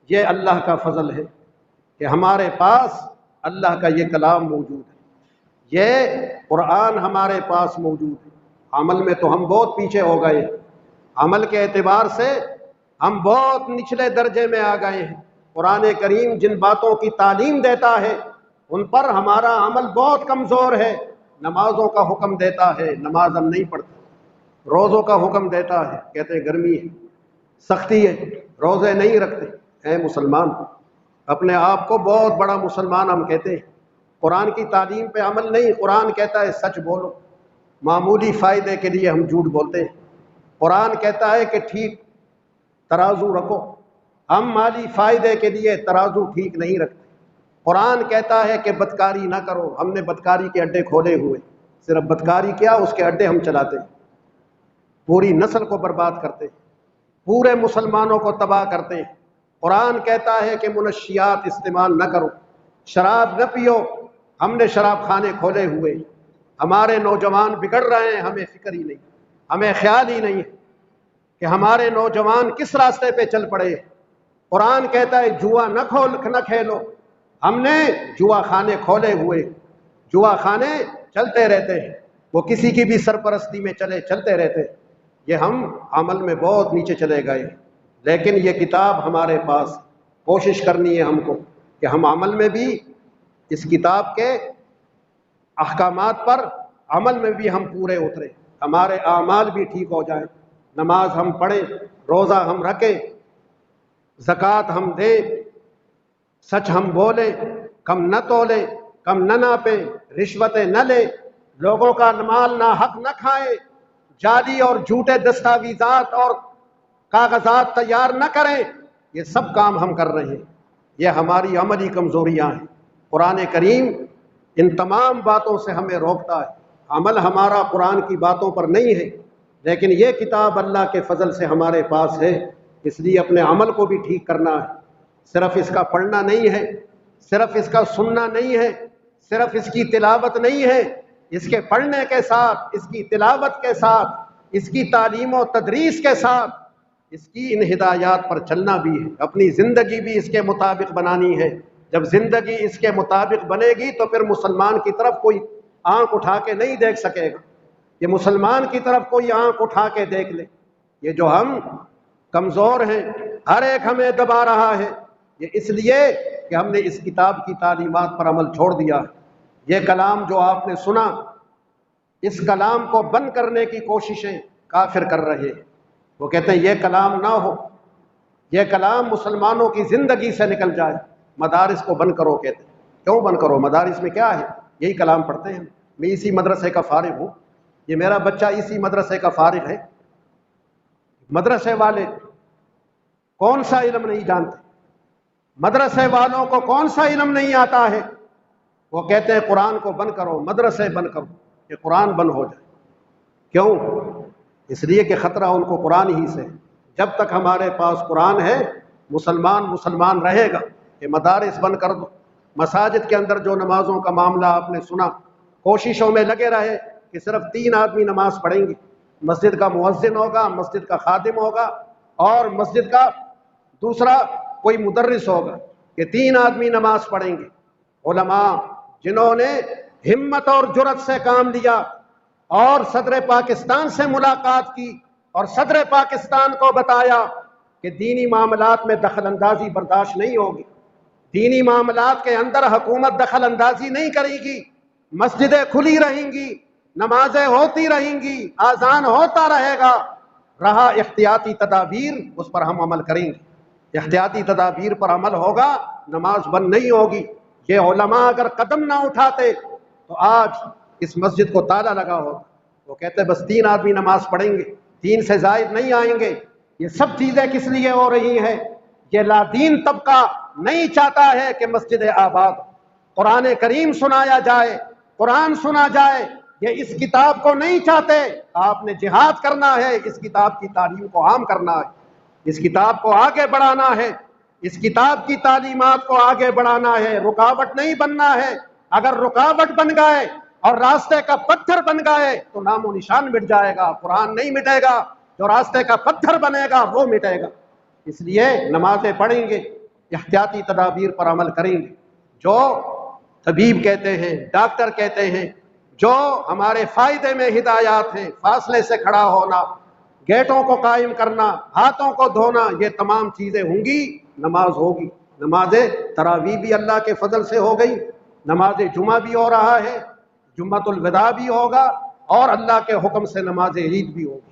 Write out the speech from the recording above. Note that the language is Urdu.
یہ اللہ کا فضل ہے کہ ہمارے پاس اللہ کا یہ کلام موجود ہے، یہ قرآن ہمارے پاس موجود ہے۔ عمل میں تو ہم بہت پیچھے ہو گئے، عمل کے اعتبار سے ہم بہت نچلے درجے میں آ گئے ہیں۔ قرآن کریم جن باتوں کی تعلیم دیتا ہے ان پر ہمارا عمل بہت کمزور ہے۔ نمازوں کا حکم دیتا ہے، نماز ہم نہیں پڑھتے۔ روزوں کا حکم دیتا ہے، کہتے ہیں گرمی ہے، سختی ہے، روزے نہیں رکھتے۔ اے مسلمان، اپنے آپ کو بہت بڑا مسلمان ہم کہتے ہیں، قرآن کی تعلیم پہ عمل نہیں۔ قرآن کہتا ہے سچ بولو، معمولی فائدے کے لیے ہم جھوٹ بولتے ہیں۔ قرآن کہتا ہے کہ ٹھیک ترازو رکھو، ہم مالی فائدے کے لیے ترازو ٹھیک نہیں رکھتے۔ قرآن کہتا ہے کہ بدکاری نہ کرو، ہم نے بدکاری کے اڈے کھولے ہوئے، صرف بدکاری کیا اس کے اڈے ہم چلاتے ہیں، پوری نسل کو برباد کرتے ہیں، پورے مسلمانوں کو تباہ کرتے ہیں۔ قرآن کہتا ہے کہ منشیات استعمال نہ کرو، شراب نہ پیو، ہم نے شراب خانے کھولے ہوئے، ہمارے نوجوان بگڑ رہے ہیں، ہمیں فکر ہی نہیں، ہمیں خیال ہی نہیں ہے کہ ہمارے نوجوان کس راستے پہ چل پڑے۔ قرآن کہتا ہے جوا نہ کھیلو، ہم نے جوا خانے کھولے ہوئے، جوا خانے چلتے رہتے ہیں، وہ کسی کی بھی سرپرستی میں چلتے رہتے ہیں۔ یہ ہم عمل میں بہت نیچے چلے گئے، لیکن یہ کتاب ہمارے پاس، کوشش کرنی ہے ہم کو کہ ہم عمل میں بھی اس کتاب کے احکامات پر عمل میں بھی ہم پورے اتریں، ہمارے اعمال بھی ٹھیک ہو جائیں، نماز ہم پڑھیں، روزہ ہم رکھیں، زکوٰۃ ہم دیں، سچ ہم بولیں، کم نہ تولیں، کم نہ ناپیں، رشوتیں نہ لیں، لوگوں کا مال ناحق نہ کھائیں، جعلی اور جھوٹے دستاویزات اور کاغذات تیار نہ کریں۔ یہ سب کام ہم کر رہے ہیں، یہ ہماری عملی کمزوریاں ہیں۔ قرآن کریم ان تمام باتوں سے ہمیں روکتا ہے۔ عمل ہمارا قرآن کی باتوں پر نہیں ہے، لیکن یہ کتاب اللہ کے فضل سے ہمارے پاس ہے، اس لیے اپنے عمل کو بھی ٹھیک کرنا ہے۔ صرف اس کا پڑھنا نہیں ہے، صرف اس کا سننا نہیں ہے، صرف اس کی تلاوت نہیں ہے، اس کے پڑھنے کے ساتھ، اس کی تلاوت کے ساتھ، اس کی تعلیم و تدریس کے ساتھ اس کی ان ہدایات پر چلنا بھی ہے، اپنی زندگی بھی اس کے مطابق بنانی ہے۔ جب زندگی اس کے مطابق بنے گی تو پھر مسلمان کی طرف کوئی آنکھ اٹھا کے نہیں دیکھ سکے گا، یہ مسلمان کی طرف کوئی آنکھ اٹھا کے دیکھ لے۔ یہ جو ہم کمزور ہیں، ہر ایک ہمیں دبا رہا ہے، یہ اس لیے کہ ہم نے اس کتاب کی تعلیمات پر عمل چھوڑ دیا ہے۔ یہ کلام جو آپ نے سنا، اس کلام کو بند کرنے کی کوششیں کافر کر رہے ہیں۔ وہ کہتے ہیں یہ کلام نہ ہو، یہ کلام مسلمانوں کی زندگی سے نکل جائے، مدارس کو بند کرو۔ کہتے ہیں کیوں بند کرو؟ مدارس میں کیا ہے؟ یہی کلام پڑھتے ہیں، میں اسی مدرسے کا فارغ ہوں، یہ میرا بچہ اسی مدرسے کا فارغ ہے۔ مدرسے والے کون سا علم نہیں جانتے؟ مدرسے والوں کو کون سا علم نہیں آتا ہے؟ وہ کہتے ہیں قرآن کو بند کرو، مدرسے بند کرو، کہ قرآن بند ہو جائے۔ کیوں؟ اس لیے کہ خطرہ ان کو قرآن ہی سے۔ جب تک ہمارے پاس قرآن ہے مسلمان رہے گا۔ کہ مدارس بند کر دو، مساجد کے اندر جو نمازوں کا معاملہ آپ نے سنا، کوششوں میں لگے رہے کہ صرف 3 آدمی نماز پڑھیں گے، مسجد کا مؤذن ہوگا، مسجد کا خادم ہوگا، اور مسجد کا دوسرا کوئی مدرس ہوگا، کہ 3 آدمی نماز پڑھیں گے۔ علماء جنہوں نے ہمت اور جرأت سے کام لیا اور صدر پاکستان سے ملاقات کی اور صدر پاکستان کو بتایا کہ دینی معاملات میں دخل اندازی برداشت نہیں ہوگی، دینی معاملات کے اندر حکومت دخل اندازی نہیں کرے گی، مسجدیں کھلی رہیں گی، نمازیں ہوتی رہیں گی، اذان ہوتا رہے گا، رہا احتیاطی تدابیر اس پر ہم عمل کریں گے۔ احتیاطی تدابیر پر عمل ہوگا، نماز بند نہیں ہوگی۔ یہ علماء اگر قدم نہ اٹھاتے تو آج اس مسجد کو تالا لگا ہوتا۔ وہ کہتے بس 3 آدمی نماز پڑھیں گے، 3 سے زائد نہیں آئیں گے۔ یہ سب چیزیں کس لیے ہو رہی ہیں؟ یہ لادین طبقہ نہیں چاہتا ہے کہ مسجد آباد، قرآن کریم سنایا جائے، قرآن سنا جائے، یہ اس کتاب کو نہیں چاہتے۔ آپ نے جہاد کرنا ہے، اس کتاب کی تعلیم کو عام کرنا ہے، اس کتاب کو آگے بڑھانا ہے، اس کتاب کی تعلیمات کو آگے بڑھانا ہے، رکاوٹ نہیں بننا ہے۔ اگر رکاوٹ بن گئے اور راستے کا پتھر بن گئے تو نام و نشان مٹ جائے گا، قرآن نہیں مٹے گا، جو راستے کا پتھر بنے گا وہ مٹے گا۔ اس لیے نمازیں پڑھیں گے، احتیاطی تدابیر پر عمل کریں گے، جو طبیب کہتے ہیں، ڈاکٹر کہتے ہیں، جو ہمارے فائدے میں ہدایات ہیں، فاصلے سے کھڑا ہونا، گیٹوں کو قائم کرنا، ہاتھوں کو دھونا، یہ تمام چیزیں ہوں گی، نماز ہوگی۔ نماز تراویح بھی اللہ کے فضل سے ہو گئی، نماز جمعہ بھی ہو رہا ہے، جمعۃ الوداع بھی ہوگا، اور اللہ کے حکم سے نماز عید بھی ہوگی۔